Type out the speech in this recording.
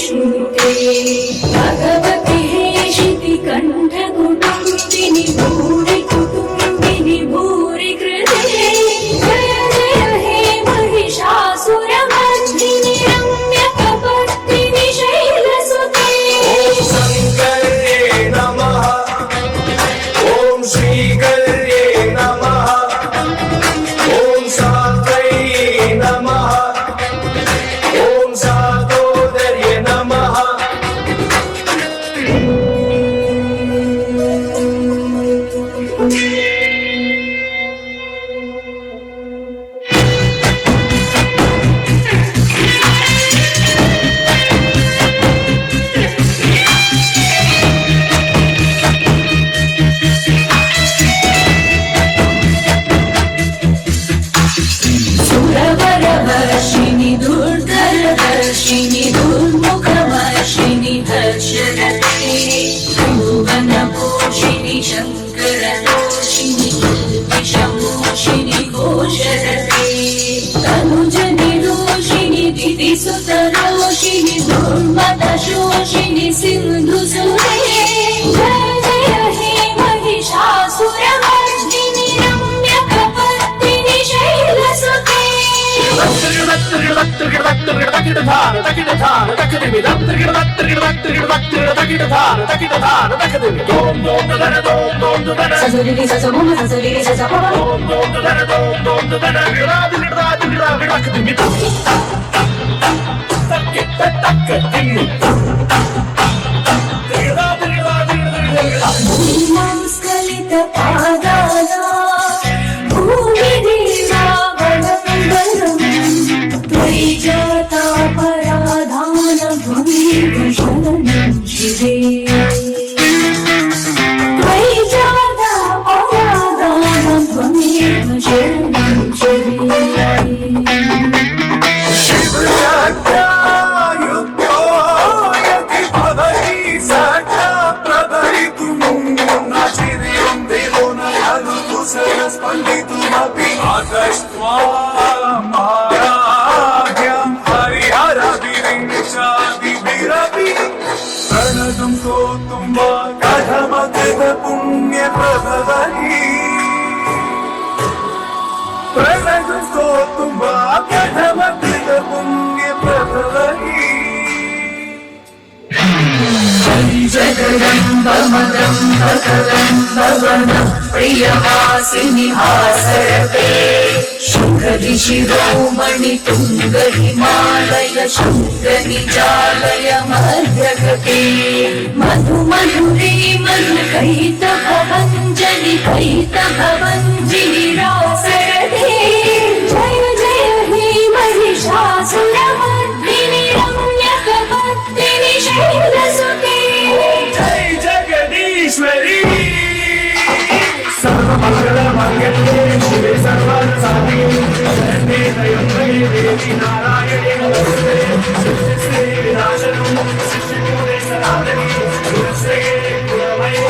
श्रुते भगवति हेशिति कंठ कुटुंबिनि भूरि कुटुंबिनि भूरि कृते जय जय हे महिषासुरमर्दिनि रम्यकपर्दिनि शैलसुते ओम शंकर्ये नमः ओम श्रीकर्ये नमः ओम शात्रये नमः ओम शातोदर्ये नमः सुरवरवर्षिणि दुर्धरदर्शिनि दुर्मुखवर्षिणि हर्षरते भुवनपोषिणि शङ्करदोषिणि किल्बिषमोषिणि घोषरते तनुजनिरोषिणि दिदिसुतरोषिणि दुर्मदशोषिणि सिन्धुसुरे जय जय हे महिषासुरमर्दिनि रम्यकपर्दिनि शैलसुते स्खलित पादाना त्वयिजातापराधान भूमिशरणं शिवे त्वयिजातापराधान भूमिशरणं शिवे प्रणतुं स्तोतुं वा कथमकृत पुण्यप्रभवहि प्रणतुं स्तोतुं वा कथमकृत पुण्यप्रभवहि जगदम्ब मदम्ब कदम्ब वन प्रियवासिनि हासरते शृङ्गरि शिरोमणि तुङ्ग हिमालय शृङ्गरि जालय मध्यगते मधु मधुरे मधु कैतभवञ्जनि कैतभवञ्जिनि रासरते जय जय हे महिषासुरमर्दिनि रम्यकपर्दिनि शैलसुते जय जगदीश्वरी सर्वमङ्गलमाङ्गल्ये शिवे सर्वार्थसाधिके शरण्ये त्र्यम्बके देवी नारायणे नमोस्तुते सृष्टिस्थितिविनाशनं सृष्टिमूले सनातने गुरुश्रेये गुरवये